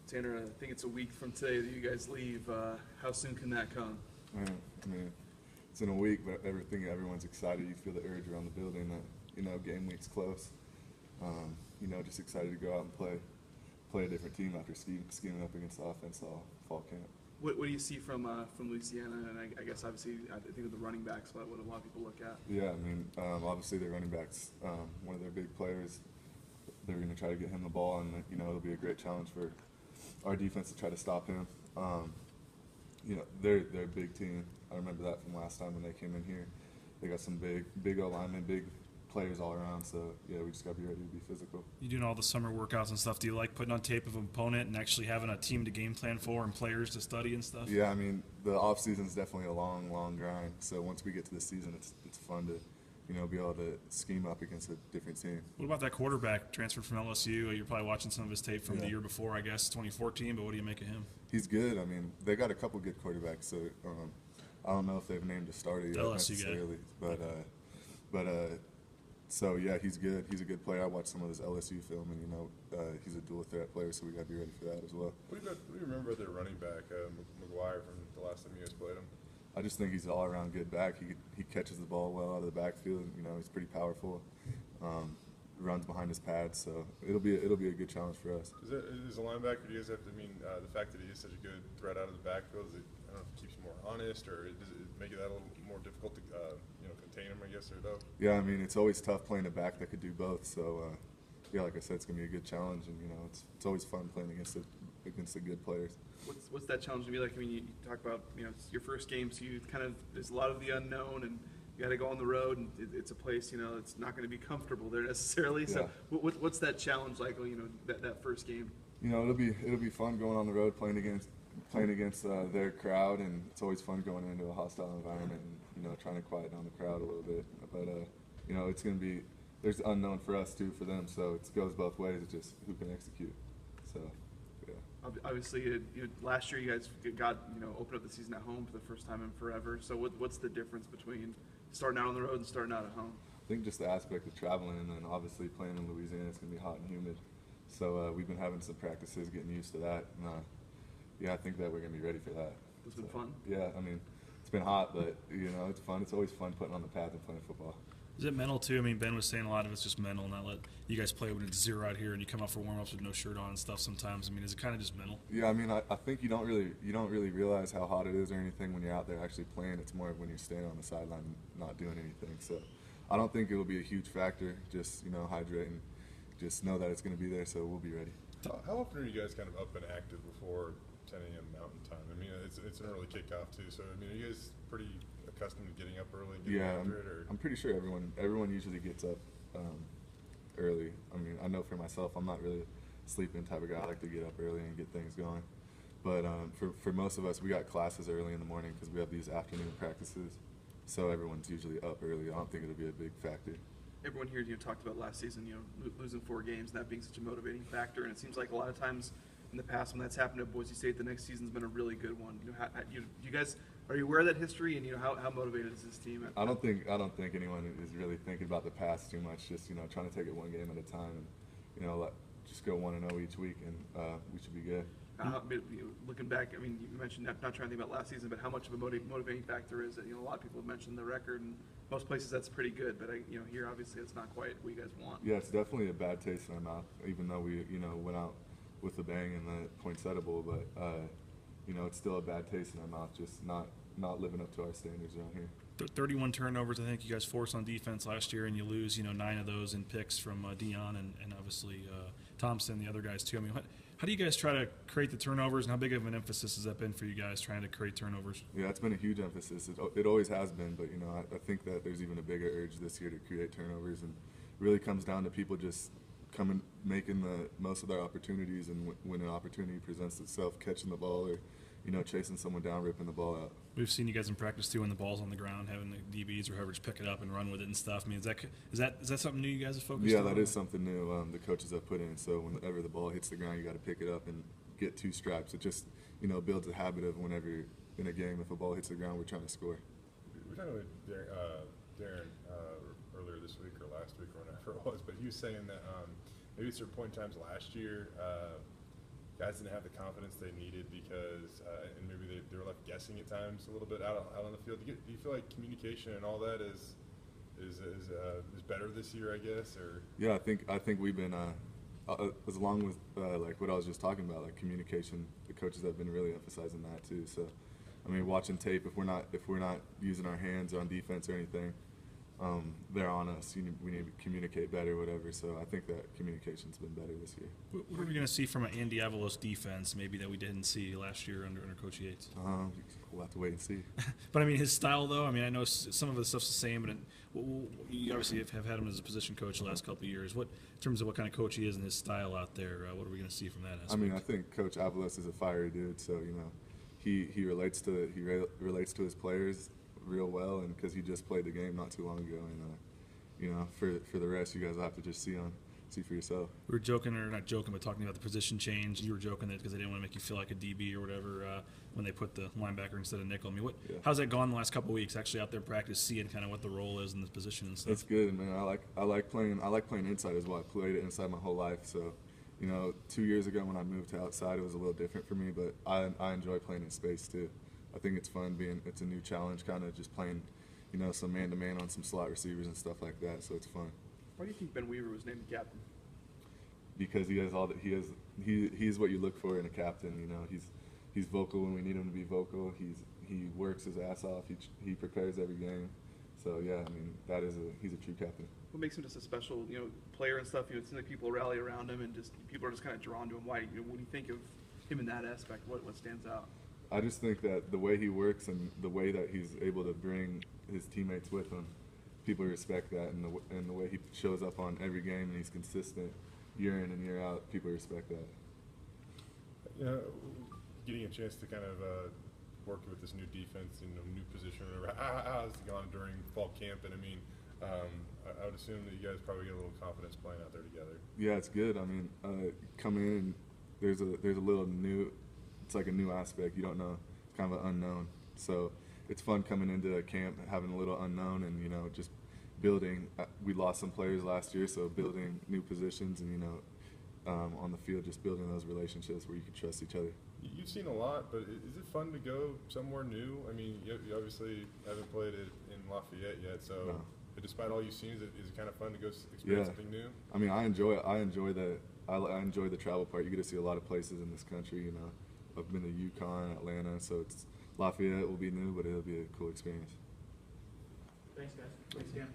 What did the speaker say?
Tanner, I think it's a week from today that you guys leave. How soon can that come? I mean, it's in a week, but everyone's excited. You feel the urge around the building that, game week's close. Just excited to go out and play a different team after scheming up against the offense all fall camp. What do you see from Louisiana? And I guess obviously I think of the running backs, what a lot of people look at. Yeah, obviously their running backs, one of their big players. They're going to try to get him the ball, and it'll be a great challenge for our defense to try to stop him. They're a big team. I remember that from last time when they came in here. They got some big O-linemen, big players all around. So yeah, we just got to be ready to be physical. You doing all the summer workouts and stuff? Do you like putting on tape of an opponent and actually having a team to game plan for and players to study and stuff? Yeah, the off season is definitely a long grind. So once we get to the season, it's fun to be able to scheme up against a different team. What about that quarterback transferred from LSU? You're probably watching some of his tape from the year before, I guess, 2014, but what do you make of him? He's good. They got a couple good quarterbacks, so I don't know if they've named a starter yet necessarily. So yeah, he's good. He's a good player. I watched some of his LSU film, and he's a dual threat player, so we got to be ready for that as well. What do you remember their running back, McGuire, from the last time you guys played him? I just think he's an all-around good back. He catches the ball well out of the backfield. He's pretty powerful. Runs behind his pads, so it'll be a good challenge for us. As a linebacker, do you guys have to the fact that he is such a good threat out of the backfield? It keeps you more honest, or does it make it that a little more difficult to contain him? I guess or no? Yeah, it's always tough playing a back that could do both. So yeah, like I said, it's gonna be a good challenge, and it's always fun playing against the good players. What's that challenge gonna be like? You talk about it's your first game, so you there's a lot of the unknown, and you got to go on the road, and it's a place it's not going to be comfortable there necessarily. Yeah. So what's that challenge like? That first game. It'll be fun going on the road playing against their crowd, and it's always fun going into a hostile environment and trying to quiet down the crowd a little bit. But it's going to be there's unknown for us too, for them. So it goes both ways. It's just who can execute. So. Obviously, last year you guys got opened up the season at home for the first time in forever. So what's the difference between starting out on the road and starting out at home? I think just the aspect of traveling, and then obviously playing in Louisiana, it's going to be hot and humid. So we've been having some practices, getting used to that. And, yeah, I think that we're going to be ready for that. It's been fun? Yeah, it's been hot, but, it's fun. It's always fun putting on the pads and playing football. Is it mental too? Ben was saying a lot of it's just mental, not let you guys play when it's 0 out here and you come out for warm-ups with no shirt on and stuff sometimes. Is it kind of just mental? Yeah, I think you don't really realize how hot it is or anything when you're out there actually playing. It's more when you're standing on the sideline and not doing anything. So I don't think it'll be a huge factor. Just, hydrate and just know that it's going to be there, so we'll be ready. How often are you guys kind of up and active before 10 a.m. Mountain Time? It's an early kickoff too, so are you guys pretty accustomed to getting up early and getting after it? Or? I'm pretty sure everyone usually gets up early. I know for myself, I'm not really a sleeping type of guy. I like to get up early and get things going. But for most of us, we got classes early in the morning because we have these afternoon practices. So everyone's usually up early. I don't think it'll be a big factor. Everyone here talked about last season, losing 4 games, and that being such a motivating factor. And it seems like a lot of times in the past when that's happened at Boise State, the next season's been a really good one. You guys, are you aware of that history, and how motivated is this team? I don't think anyone is really thinking about the past too much. Just trying to take it one game at a time, and just go 1-0 each week, and we should be good. Looking back, you mentioned not trying to think about last season, but how much of a motivating factor is it? A lot of people have mentioned the record, and most places that's pretty good, but here obviously it's not quite what you guys want. Yeah, it's definitely a bad taste in our mouth, even though we went out with a bang in the poinsettia, but it's still a bad taste in our mouth, just not living up to our standards around here. 31 turnovers, I think you guys forced on defense last year, and you lose 9 of those in picks from Dion and obviously Thompson, the other guys too. How do you guys try to create the turnovers, and how big of an emphasis has that been for you guys trying to create turnovers? Yeah, it's been a huge emphasis. It always has been, but I think that there's even a bigger urge this year to create turnovers, and it really comes down to people just making the most of their opportunities, and when an opportunity presents itself, catching the ball or chasing someone down, ripping the ball out. We've seen you guys in practice too when the ball's on the ground, having the DBs or whoever just pick it up and run with it and stuff. Is that something new you guys have focused on? Yeah, that is something new the coaches have put in. So whenever the ball hits the ground, you got to pick it up and get 2 straps. It just builds a habit of whenever in a game, if a ball hits the ground, we're trying to score. We talked with Darren earlier this week or last week or whenever it was, but he was saying that maybe at certain point in times last year, guys didn't have the confidence they needed because, and maybe they were left guessing at times a little bit out on the field. Do you feel like communication and all that is better this year, I guess? Or Yeah, I think we've been as long with like what I was just talking about, like communication. The coaches have been really emphasizing that too. So, I mean, watching tape, if we're not using our hands on defense or anything, they're on us. We need to communicate better, whatever. So I think that communication's been better this year. What are we going to see from an Andy Avalos defense, maybe that we didn't see last year under Coach Yates? We'll have to wait and see. But I mean, his style, though. I mean, I know some of the stuff's the same, but you obviously have had him as a position coach the last couple of years. What, in terms of what kind of coach he is and his style out there, what are we going to see from that aspect? I mean, I think Coach Avalos is a fiery dude. So he relates to his players real well, and because he just played the game not too long ago, and for the rest, you guys will have to just see for yourself. We were joking, or not joking, but talking about the position change. You were joking that because they didn't want to make you feel like a DB or whatever when they put the linebacker instead of nickel. I mean, how's that gone the last couple of weeks? Actually, out there practice, seeing kind of what the role is in the position and stuff. It's good, man. I like playing inside as well. I played it inside my whole life, so 2 years ago when I moved to outside, it was a little different for me, but I enjoy playing in space too. I think it's fun it's a new challenge, kind of just playing, some man-to-man on some slot receivers and stuff like that. So it's fun. Why do you think Ben Weaver was named captain? Because he's what you look for in a captain. He's vocal when we need him to be vocal. He works his ass off. He prepares every game. So yeah, I mean he's a true captain. What makes him just a special player and stuff? It seems like people rally around him and just people are just kind of drawn to him. Why? When you think of him in that aspect, what stands out? I just think that the way he works and the way that he's able to bring his teammates with him, people respect that, and the way he shows up on every game and he's consistent year in and year out, people respect that. Getting a chance to kind of work with this new defense, new position, whatever. How's it gone during fall camp? And I mean, I would assume that you guys probably get a little confidence playing out there together. Yeah, it's good. I mean, coming in, there's a little new. It's like a new aspect. You don't know. It's kind of an unknown. So it's fun coming into a camp, having a little unknown, and just building. We lost some players last year, so building new positions and on the field, just building those relationships where you can trust each other. You've seen a lot, but is it fun to go somewhere new? I mean, you obviously haven't played it in Lafayette yet, so No. Despite all you've seen, is it kind of fun to go experience something new? I mean, I enjoy it. I enjoy the travel part. You get to see a lot of places in this country. I've been to Yukon, Atlanta, so Lafayette will be new, but it'll be a cool experience. Thanks, guys. Thanks, Dan.